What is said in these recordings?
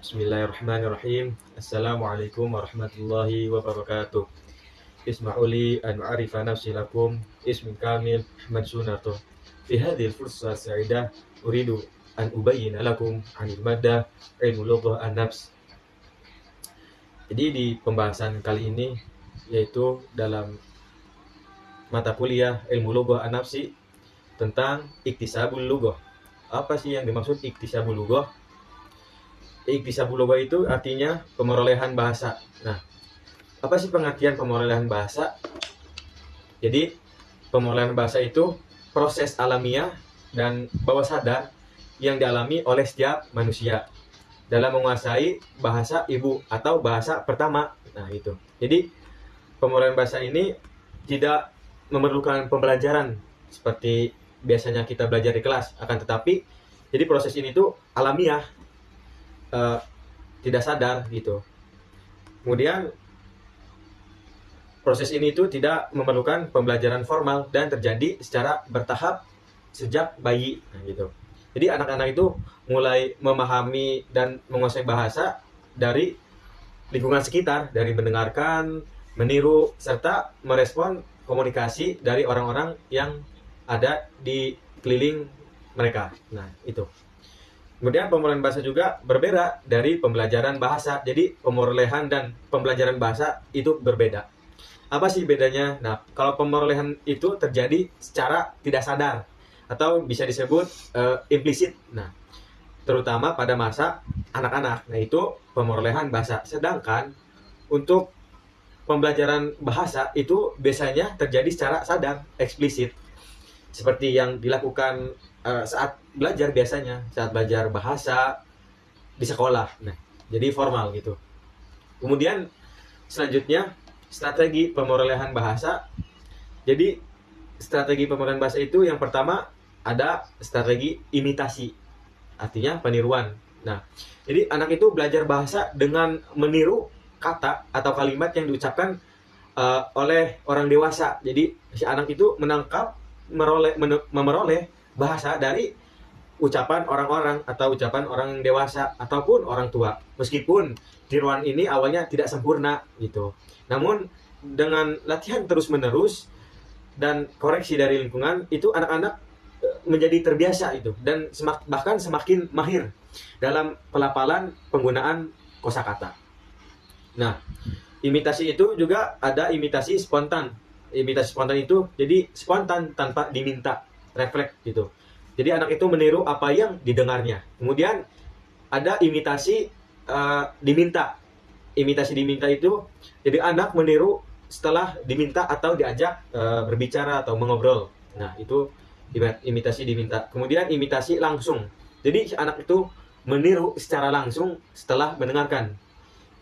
Bismillahirrahmanirrahim. Assalamualaikum warahmatullahi wabarakatuh. Isma'uli an u'arifa nafsi lakum ismi kamil Ahmad Sunato. Fi hadhil fursah sa'idah uridu an ubayyina lakum anil maddah ilmu lughah an-nafs. Jadi di pembahasan kali ini yaitu dalam mata kuliah ilmu lughah an-nafsi tentang iktisabul lughah. Apa sih yang dimaksud iktisabul lughah? Iktisabul lughah itu artinya pemerolehan bahasa. Nah, apa sih pengertian pemerolehan bahasa? Jadi, pemerolehan bahasa itu proses alamiah dan bawah sadar yang dialami oleh setiap manusia dalam menguasai bahasa ibu atau bahasa pertama. Nah, itu. Jadi, pemerolehan bahasa ini tidak memerlukan pembelajaran seperti biasanya kita belajar di kelas, akan tetapi jadi proses ini tuh alamiah, tidak sadar gitu. Kemudian proses ini tuh tidak memerlukan pembelajaran formal dan terjadi secara bertahap sejak bayi, nah, gitu. Jadi anak-anak itu mulai memahami dan menguasai bahasa dari lingkungan sekitar, dari mendengarkan, meniru, serta merespon komunikasi dari orang-orang yang ada di keliling mereka. Nah, itu. Kemudian pemerolehan bahasa juga berbeda dari pembelajaran bahasa. Jadi pemerolehan dan pembelajaran bahasa itu berbeda. Apa sih bedanya? Nah, kalau pemerolehan itu terjadi secara tidak sadar atau bisa disebut implisit. Nah, terutama pada masa anak-anak. Nah, itu pemerolehan bahasa. Sedangkan untuk pembelajaran bahasa itu biasanya terjadi secara sadar, eksplisit. Seperti yang dilakukan saat belajar biasanya, saat belajar bahasa di sekolah. Nah, jadi formal gitu. Kemudian selanjutnya strategi pemerolehan bahasa. Jadi strategi pemerolehan bahasa itu yang pertama ada strategi imitasi, artinya peniruan. Nah, jadi anak itu belajar bahasa dengan meniru kata atau kalimat yang diucapkan oleh orang dewasa. Jadi si anak itu memeroleh bahasa dari ucapan orang-orang atau ucapan orang dewasa ataupun orang tua. Meskipun tiruan ini awalnya tidak sempurna gitu. Namun dengan latihan terus-menerus dan koreksi dari lingkungan, itu anak-anak menjadi terbiasa itu dan bahkan semakin mahir dalam pelafalan penggunaan kosakata. Nah, imitasi itu juga ada imitasi spontan. Imitasi spontan itu jadi spontan tanpa diminta, refleks gitu. Jadi anak itu meniru apa yang didengarnya. Kemudian ada imitasi diminta. Imitasi diminta itu jadi anak meniru setelah diminta atau diajak berbicara atau mengobrol. Nah, itu imitasi diminta. Kemudian imitasi langsung. Jadi anak itu meniru secara langsung setelah mendengarkan.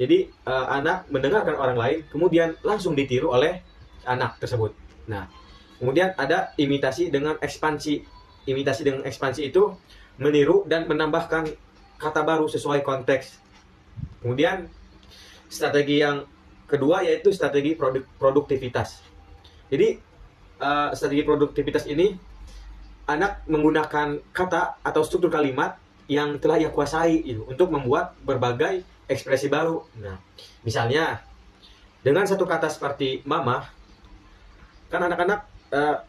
Jadi anak mendengarkan orang lain, kemudian langsung ditiru oleh anak tersebut. Nah, kemudian ada imitasi dengan ekspansi. Imitasi dengan ekspansi itu meniru dan menambahkan kata baru sesuai konteks. Kemudian strategi yang kedua yaitu strategi produktivitas. Jadi strategi produktivitas ini anak menggunakan kata atau struktur kalimat yang telah ia kuasai itu untuk membuat berbagai ekspresi baru. Nah, misalnya dengan satu kata seperti mama, kan anak-anak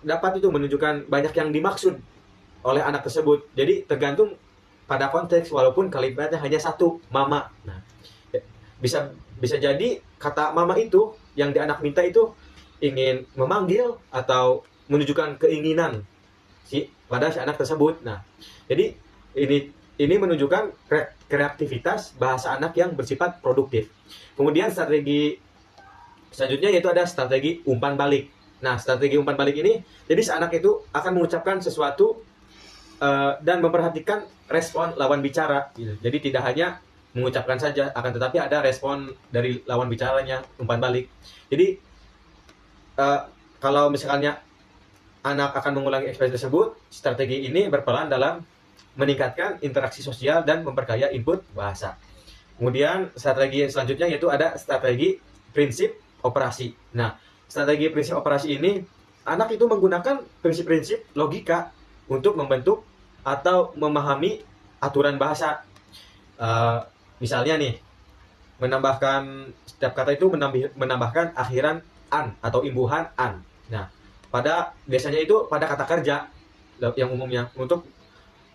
dapat itu menunjukkan banyak yang dimaksud oleh anak tersebut. Jadi tergantung pada konteks, walaupun kalimatnya hanya satu, mama. Nah, bisa jadi kata mama itu yang di anak minta itu ingin memanggil atau menunjukkan keinginan pada si anak tersebut. Nah, jadi ini menunjukkan kreativitas bahasa anak yang bersifat produktif. Kemudian strategi selanjutnya yaitu ada strategi umpan balik. Nah, strategi umpan balik ini, jadi si anak itu akan mengucapkan sesuatu dan memperhatikan respon lawan bicara. Jadi tidak hanya mengucapkan saja, akan tetapi ada respon dari lawan bicaranya, umpan balik. Jadi kalau misalnya anak akan mengulangi ekspresi tersebut, strategi ini berperan dalam meningkatkan interaksi sosial dan memperkaya input bahasa. Kemudian strategi selanjutnya yaitu ada strategi prinsip operasi. Nah, strategi prinsip operasi ini anak itu menggunakan prinsip-prinsip logika untuk membentuk atau memahami aturan bahasa. Misalnya nih, menambahkan setiap kata itu menambahkan akhiran an atau imbuhan an. Nah, biasanya itu pada kata kerja yang umumnya untuk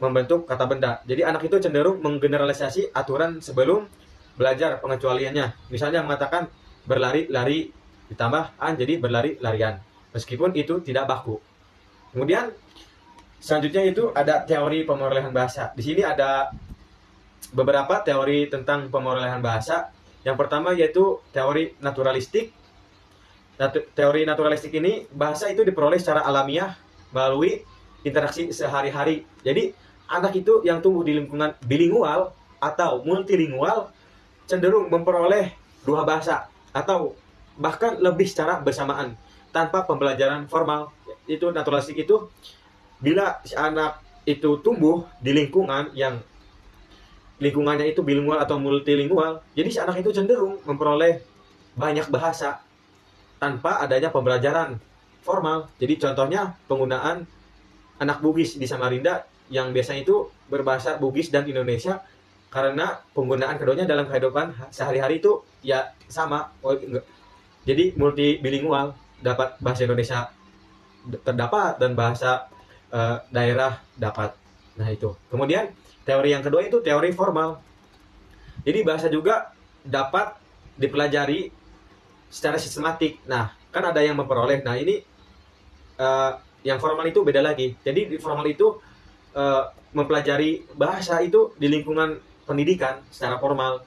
membentuk kata benda. Jadi anak itu cenderung menggeneralisasi aturan sebelum belajar pengecualiannya. Misalnya mengatakan berlari-lari ditambah an jadi berlari-larian. Meskipun itu tidak baku. Kemudian selanjutnya itu ada teori pemerolehan bahasa. Di sini ada beberapa teori tentang pemerolehan bahasa. Yang pertama yaitu teori naturalistik. Teori naturalistik ini bahasa itu diperoleh secara alamiah melalui interaksi sehari-hari. Jadi anak itu yang tumbuh di lingkungan bilingual atau multilingual cenderung memperoleh dua bahasa atau bahkan lebih secara bersamaan tanpa pembelajaran formal. Itu naturalistik itu bila si anak itu tumbuh di lingkungan yang lingkungannya itu bilingual atau multilingual, jadi si anak itu cenderung memperoleh banyak bahasa tanpa adanya pembelajaran formal. Jadi contohnya penggunaan anak Bugis di Samarinda yang biasanya itu berbahasa Bugis dan Indonesia karena penggunaan keduanya dalam kehidupan sehari-hari itu ya sama. Jadi multi bilingual, dapat bahasa Indonesia terdapat dan bahasa daerah dapat. Nah itu. Kemudian teori yang kedua itu teori formal. Jadi bahasa juga dapat dipelajari secara sistematik. Nah, kan ada yang memperoleh. Nah, ini yang formal itu beda lagi. Jadi di formal itu mempelajari bahasa itu di lingkungan pendidikan secara formal.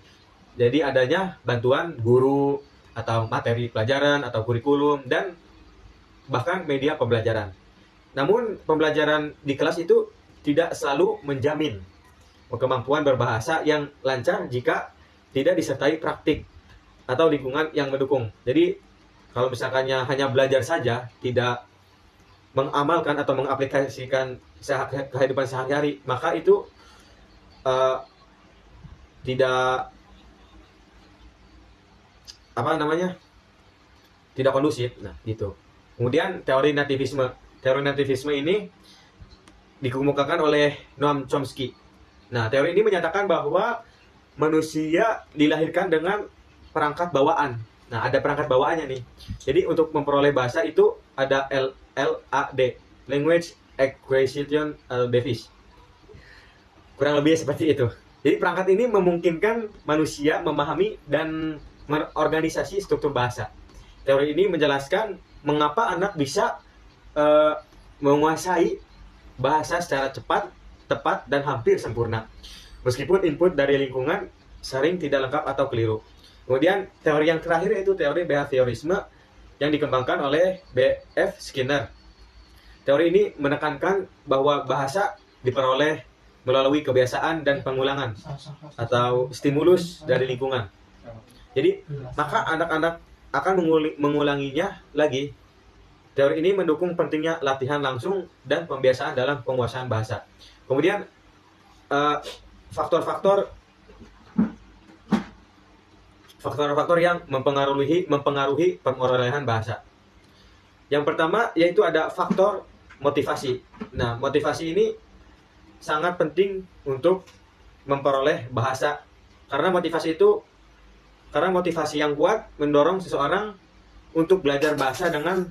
Jadi adanya bantuan guru atau materi pelajaran atau kurikulum dan bahkan media pembelajaran. Namun pembelajaran di kelas itu tidak selalu menjamin kemampuan berbahasa yang lancar jika tidak disertai praktik atau lingkungan yang mendukung. Jadi kalau misalkannya hanya belajar saja, tidak mengamalkan atau mengaplikasikan kehidupan sehari-hari, maka itu tidak tidak kondusif. Nah, gitu. Kemudian teori nativisme. Teori nativisme ini dikemukakan oleh Noam Chomsky. Nah, teori ini menyatakan bahwa manusia dilahirkan dengan perangkat bawaan. Nah, ada perangkat bawaannya nih. Jadi untuk memperoleh bahasa itu ada LAD, Language Acquisition Device. Kurang lebih seperti itu. Jadi perangkat ini memungkinkan manusia memahami dan mengorganisasi struktur bahasa. Teori ini menjelaskan mengapa anak bisa menguasai bahasa secara cepat, tepat, dan hampir sempurna. Meskipun input dari lingkungan sering tidak lengkap atau keliru. Kemudian teori yang terakhir yaitu teori behaviorisme yang dikembangkan oleh B.F. Skinner. Teori ini menekankan bahwa bahasa diperoleh melalui kebiasaan dan pengulangan atau stimulus dari lingkungan. Jadi, maka anak-anak akan mengulanginya lagi. Teori ini mendukung pentingnya latihan langsung dan pembiasaan dalam penguasaan bahasa. Kemudian faktor-faktor yang mempengaruhi pemerolehan bahasa. Yang pertama yaitu ada faktor motivasi. Nah, motivasi ini sangat penting untuk memperoleh bahasa karena motivasi yang kuat mendorong seseorang untuk belajar bahasa dengan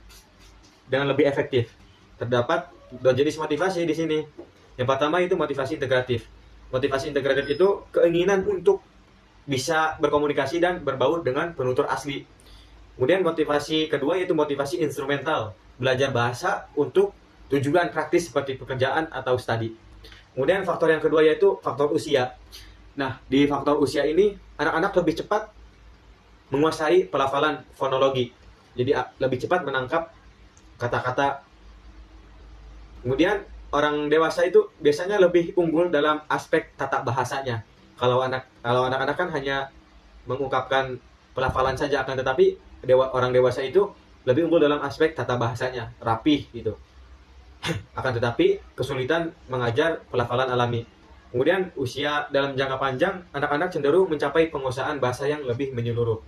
lebih efektif. Terdapat dua jenis motivasi di sini. Yang pertama itu motivasi integratif. Motivasi integratif itu keinginan untuk bisa berkomunikasi dan berbaur dengan penutur asli. Kemudian motivasi kedua yaitu motivasi instrumental, belajar bahasa untuk tujuan praktis seperti pekerjaan atau studi. Kemudian faktor yang kedua yaitu faktor usia. Nah, di faktor usia ini anak-anak lebih cepat menguasai pelafalan fonologi. Jadi lebih cepat menangkap kata-kata. Kemudian orang dewasa itu biasanya lebih unggul dalam aspek tata bahasanya. Kalau anak-anak kan hanya mengungkapkan pelafalan saja, akan tetapi orang dewasa itu lebih unggul dalam aspek tata bahasanya, rapih gitu. Akan tetapi kesulitan mengajar pelafalan alami. Kemudian usia dalam jangka panjang, anak-anak cenderung mencapai penguasaan bahasa yang lebih menyeluruh.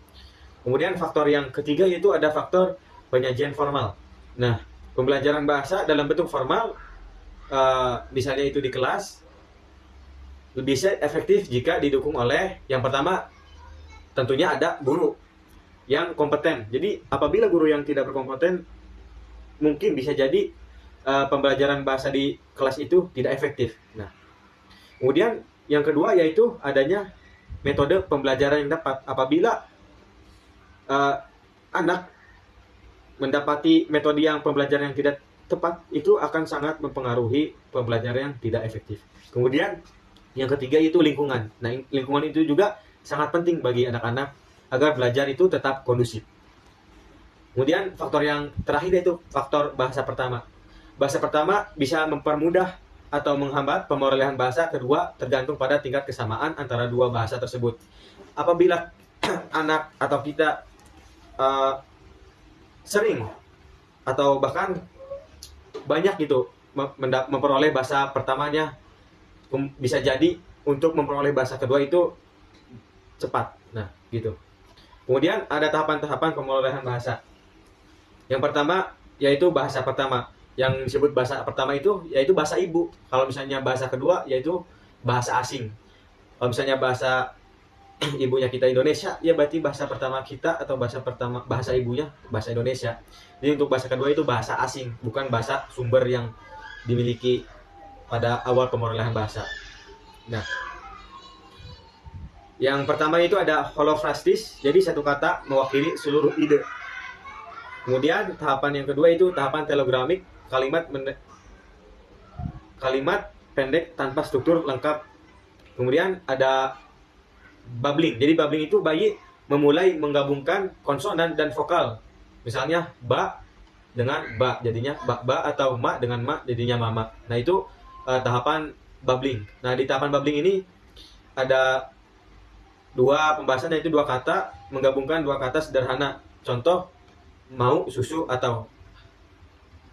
Kemudian faktor yang ketiga yaitu ada faktor penyajian formal. Nah, pembelajaran bahasa dalam bentuk formal, misalnya itu di kelas, bisa efektif jika didukung oleh yang pertama tentunya ada guru yang kompeten. Jadi apabila guru yang tidak berkompeten, mungkin bisa jadi pembelajaran bahasa di kelas itu tidak efektif. Nah, kemudian yang kedua yaitu adanya metode pembelajaran yang tepat. Apabila anak mendapati metode yang pembelajaran yang tidak tepat, itu akan sangat mempengaruhi pembelajaran yang tidak efektif. Kemudian yang ketiga itu lingkungan. Nah, lingkungan itu juga sangat penting bagi anak-anak agar belajar itu tetap kondusif. Kemudian faktor yang terakhir yaitu faktor bahasa pertama. Bahasa pertama bisa mempermudah atau menghambat pemerolehan bahasa kedua tergantung pada tingkat kesamaan antara dua bahasa tersebut. Apabila anak atau kita sering atau bahkan banyak gitu memperoleh bahasa pertamanya, bisa jadi untuk memperoleh bahasa kedua itu cepat. Nah, gitu. Kemudian ada tahapan-tahapan pemerolehan bahasa. Yang pertama yaitu bahasa pertama. Yang disebut bahasa pertama itu yaitu bahasa ibu. Kalau misalnya bahasa kedua yaitu bahasa asing. Kalau misalnya bahasa ibunya kita Indonesia, ya berarti bahasa pertama kita atau bahasa ibunya bahasa Indonesia. Jadi untuk bahasa kedua itu bahasa asing, bukan bahasa sumber yang dimiliki pada awal pemerolehan bahasa. Nah, yang pertama itu ada holofrastis, jadi satu kata mewakili seluruh ide. Kemudian tahapan yang kedua itu tahapan telegramik, kalimat pendek tanpa struktur lengkap. Kemudian ada bubbling. Jadi bubbling itu bayi memulai menggabungkan konsonan dan vokal. Misalnya ba dengan ba jadinya ba atau ma dengan ma jadinya mama. Nah, itu tahapan bubbling. Nah, di tahapan bubbling ini ada dua pembahasan, yaitu dua kata menggabungkan dua kata sederhana. Contoh mau susu atau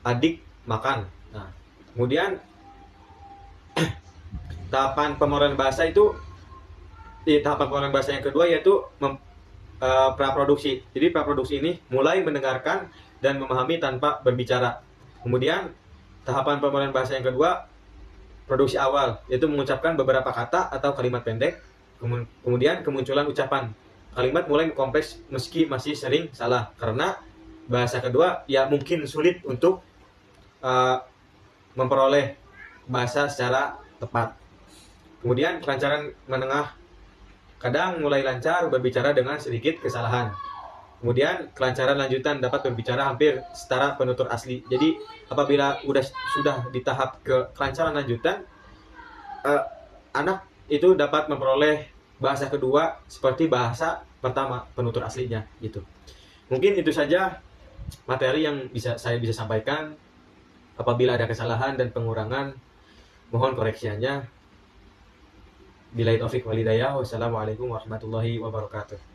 adik makan. Nah, kemudian tahapan pemerolehan bahasa itu di tahapan pemerolehan bahasa yang kedua yaitu praproduksi. Jadi praproduksi ini mulai mendengarkan dan memahami tanpa berbicara. Kemudian tahapan pemerolehan bahasa yang kedua produksi awal, yaitu mengucapkan beberapa kata atau kalimat pendek. Kemudian kemunculan ucapan. Kalimat mulai kompleks meski masih sering salah, karena bahasa kedua ya mungkin sulit untuk memperoleh bahasa secara tepat. Kemudian kelancaran menengah, kadang mulai lancar berbicara dengan sedikit kesalahan. Kemudian kelancaran lanjutan dapat berbicara hampir setara penutur asli. Jadi apabila sudah di tahap kelancaran lanjutan, anak itu dapat memperoleh bahasa kedua seperti bahasa pertama penutur aslinya gitu. Mungkin itu saja materi yang saya bisa sampaikan. Apabila ada kesalahan dan pengurangan, mohon koreksiannya. Billahi taufik wal hidayah. Wassalamualaikum warahmatullahi wabarakatuh.